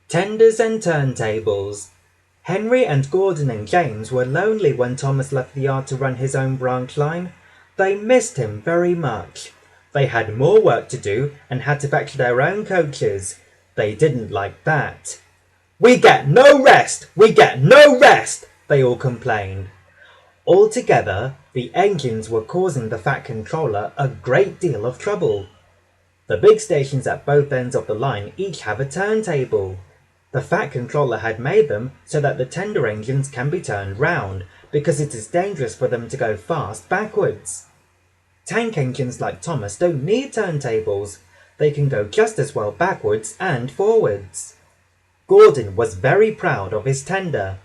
Tenders and Turntables. Henry and Gordon and James were lonely when Thomas left the yard to run his own branch line. They missed him very much. They had more work to do and had to fetch their own coaches. They didn't like that. "We get no rest! We get no rest!" they all complained. Altogether, the engines were causing the Fat Controller a great deal of trouble. The big stations at both ends of the line each have a turntable. The Fat Controller had made them so that the tender engines can be turned round, because it is dangerous for them to go fast backwards. Tank engines like Thomas don't need turntables. They can go just as well backwards and forwards. Gordon was very proud of his tender.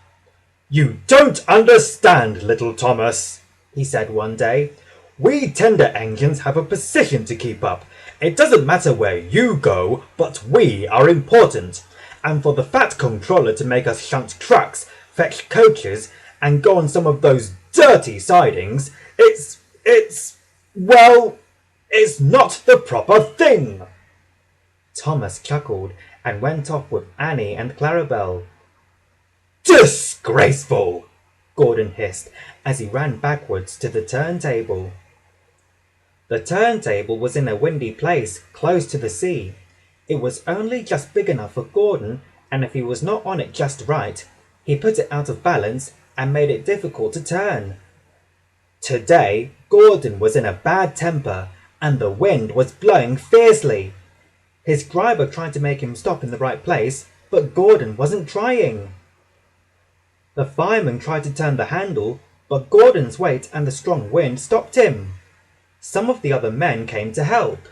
"You don't understand, little Thomas," he said one day. "We tender engines have a position to keep up. It doesn't matter where you go, but we are important. And for the Fat Controller to make us shunt trucks, fetch coaches, and go on some of those dirty sidings, well, it's not the proper thing." Thomas chuckled and went off with Annie and Clarabelle. "Disgraceful!" Gordon hissed as he ran backwards to the turntable. The turntable was in a windy place close to the sea. It was only just big enough for Gordon, and if he was not on it just right, he put it out of balance and made it difficult to turn. Today, Gordon was in a bad temper, and the wind was blowing fiercely. His driver tried to make him stop in the right place, but Gordon wasn't trying. The fireman tried to turn the handle, but Gordon's weight and the strong wind stopped him. Some of the other men came to help.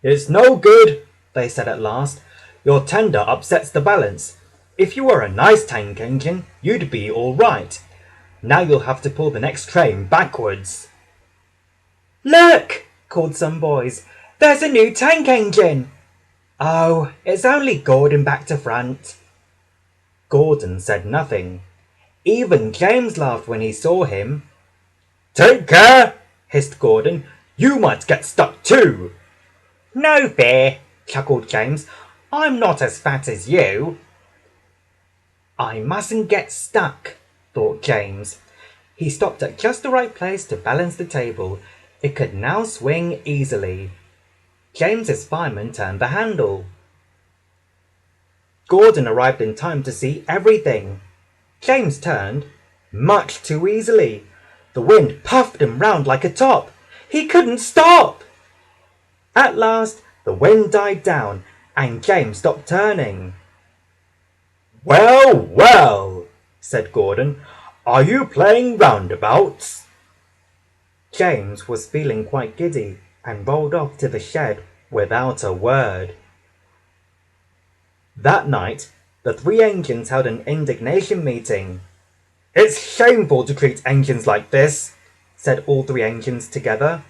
"It's no good," they said at last. "Your tender upsets the balance. If you were a nice tank engine, you'd be all right. Now you'll have to pull the next train backwards." "Look!" called some boys. "There's a new tank engine!" "Oh, it's only Gordon back to front." Gordon said nothing. Even James laughed when he saw him. "Take care!" hissed Gordon. "You might get stuck too." "No fear," chuckled James. "I'm not as fat as you." "I mustn't get stuck," thought James. He stopped at just the right place to balance the table. It could now swing easily. James's fireman turned the handle. Gordon arrived in time to see everything. James turned much too easily. The wind puffed him round like a top. He couldn't stop. At last, the wind died down and James stopped turning. "Well, well," said Gordon. "Are you playing roundabouts?" James was feeling quite giddy and rolled off to the shed without a word. That night, the three engines held an indignation meeting. "It's shameful to treat engines like this," said all three engines together.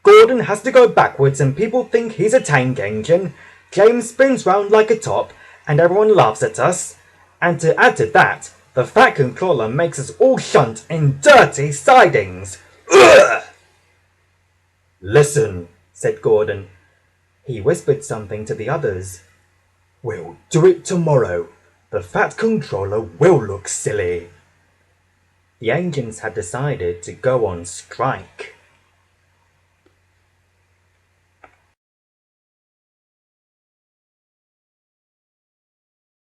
"Gordon has to go backwards and people think he's a tank engine. James spins round like a top and everyone laughs at us. And to add to that, the Fat Controller makes us all shunt in dirty sidings. Ugh!" "Listen," said Gordon. He whispered something to the others. "We'll do it tomorrow. The Fat Controller will look silly." The engines had decided to go on strike.